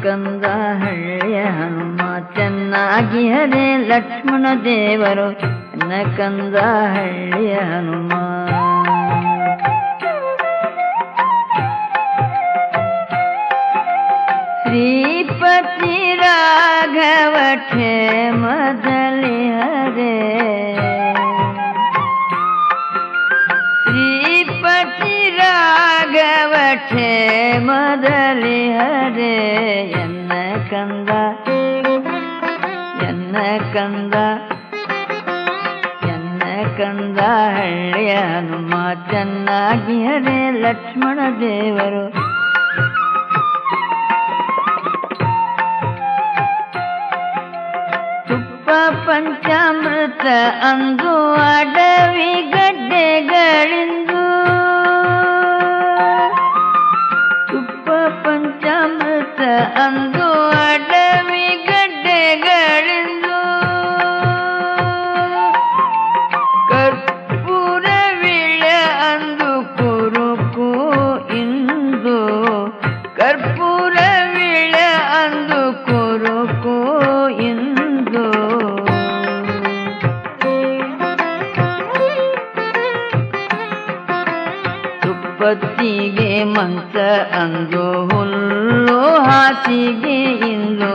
ಕಂದ ಹಳ್ಳಿಯ ಹನುಮ ಚೆನ್ನಾಗಿ ಹರೇ ಲಕ್ಷ್ಮಣ ದೇವರು ಎನ್ನ ಕಂದ ಹಳ್ಳಿಯ ಹನುಮ. ಶ್ರೀಪತಿ ರಾಘವ ಕ್ಷೇಮದಲ್ಲಿ ಹರೇ ಶ್ರೀಪತಿ ರಾಘವ ಕ್ಷೇಮದಲ್ಲಿ ಹರೇ ಎನ್ನ ಕಂದ ಎನ್ನ ಕಂದ ಎನ್ನ ಕಂದ ಹಳ್ಳಿಯ ಹನುಮ ಚೆನ್ನಾಗಿ ಹರೇ ಲಕ್ಷ್ಮಣ ದೇವರು. ಪಂಚಾಮೃತ ಅಂದು ಅಡವಿ ಗಡ್ಡೆಗಳಿಂದು ತುಪ್ಪ ಪಂಚಾಮೃತ ಅಂದು ಅಡವಿ ಗಡ್ಡೆಗಳಿಂದು ಕರ್ಪೂರ ವೀಳ್ಯ ಅಂದು ಕುರುಕು ಇಂದು ಕರ್ಪೂರ ವೀಳ್ಯ ಅಂದು ಕುರುಕು ಇಂದು ತುಪ್ಪತ್ತಿಗೆ ಮಂಚ ಅಂದು ಹುಲ್ಲು ಹಾಸಿಗೆ ಇಂದು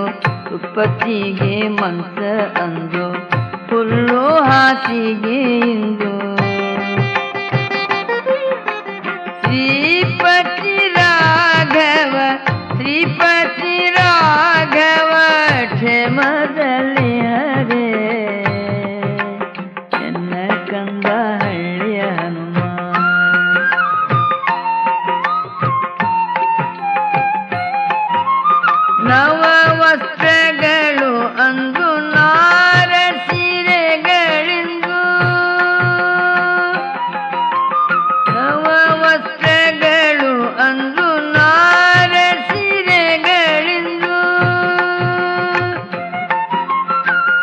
ತುಪ್ಪತ್ತಿಗೆ ಮಂಚ ಅಂದು ಹುಲ್ಲು ಹಾಸಿಗೆ ಇಂದು ಶ್ರೀಪತಿ ರಾಘವ ಶ್ರೀಪತಿ ರಾಘವ ಕ್ಷೇಮದಲ್ಲಿ ಹರೇ ಎನ್ನ ಕಂದ ಹಳ್ಳಿಯ ಹನುಮ. ನವ ವಸ್ತ್ರಗಳು ಅಂದು ನಾರ ಸೀರೆಗಳಿಂದು ನವ ವಸ್ತ್ರಗಳು ಅಂದು ನಾರ ಸೀರೆಗಳಿಂದು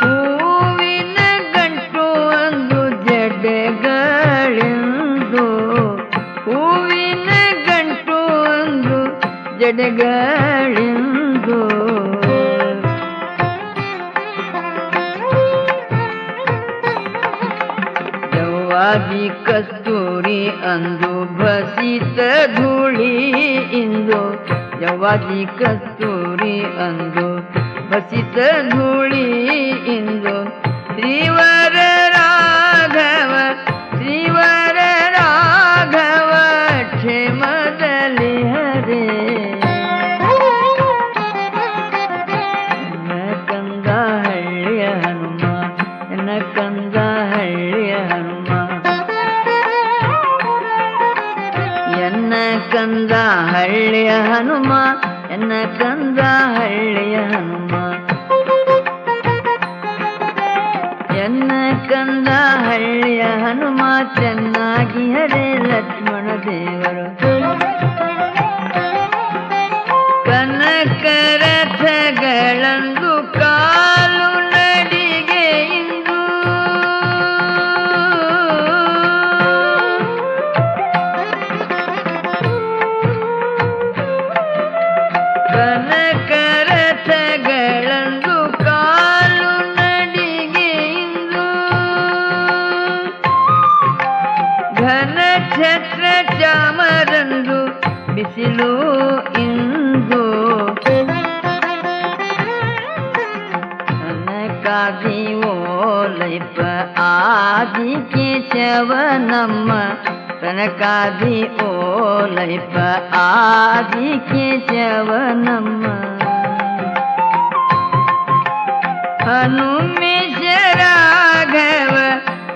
ಹೂವಿನ ಗಂಟು ಅಂದು ಜಡೆಗಳಿಂದು ಹೂವಿನ ಗಂಟು ಅಂದು ಜಡೆಗಳಿಂದು ಜವ್ವಾದಿ ಕಸ್ತೂರಿ ಅಂದು ಭಸಿತ ಧೂಳಿ ಇಂದು ಜವ್ವಾದಿ ಕಸ್ತೂರಿ ಅಂದು ಭಸಿತ ಧೂಳಿ ಇಂದು ಶ್ರೀವರ ರಾಘವ ಶ್ರೀವರ ರಾಘವ ಕ್ಷೇಮದಲ್ಲಿ ಹರೇ ಎನ್ನ ಕಂದ ಹಳ್ಳಿಯ ಹನುಮ ಎನ್ನ ಕಂದ ಹಳ್ಳಿಯ ಹನುಮ ಎನ್ನ ಕಂದ ಹಳ್ಳಿಯ ಹನುಮ ಎನ್ನ ಕಂದ ಹಳ್ಳಿಯ ಹನುಮ ಎನ್ನ ಕಂದ ಹಳ್ಳಿಯ ಹನುಮ ಚೆನ್ನಾಗಿ ಹರೇ ಲಕ್ಷ್ಮಣ ದೇವರು. ಕನಕರಥಗಳಂದು ಕಾಲು ನಡಿಗೆ ಇಂದು ಕನಕರಥಗಳಂದು ಕಾಲು ನಡಿಗೆ ಇಂದು ಘನ ಛತ್ರ ಚಾಮರಂದು ಬಿಸಿಲು ಇಂದು ಕನಕಾದಿ ಓಲೈಪ ಆದಿ ಕೇಶವ ನಮ್ಮ ಕನಕಾದಿ ಓಲೈಪ ಆದಿ ಕೇಶವ ನಮ್ಮ ಹನುಮೇಶ ರಾಘವ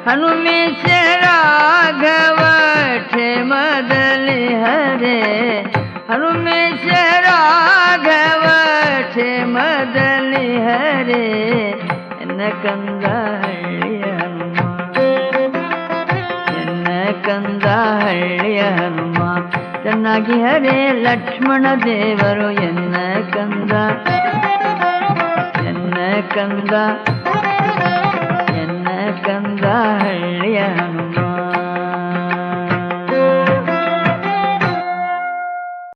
ಹನುಮೇಶ ರಾಘವ ಕ್ಷೇಮದಲ್ಲಿ ಹರೇ ಹನುಮೇಶ ರಾಘವ ಕ್ಷೇಮದಲ್ಲಿ ಹರೇ ಎನ್ನ ಕಂದ ಹಳ್ಳಿಯ ಹನುಮ ಎನ್ನ ಕಂದ ಹಳ್ಳಿಯ ಹನುಮ ಚೆನ್ನಾಗಿ ಹರೇ ಲಕ್ಷ್ಮಣ ದೇವರು ಎನ್ನ ಕಂದ ಎನ್ನ ಕಂದ ಎನ್ನ ಕಂದ ಹಳ್ಳಿಯ ಹನುಮ.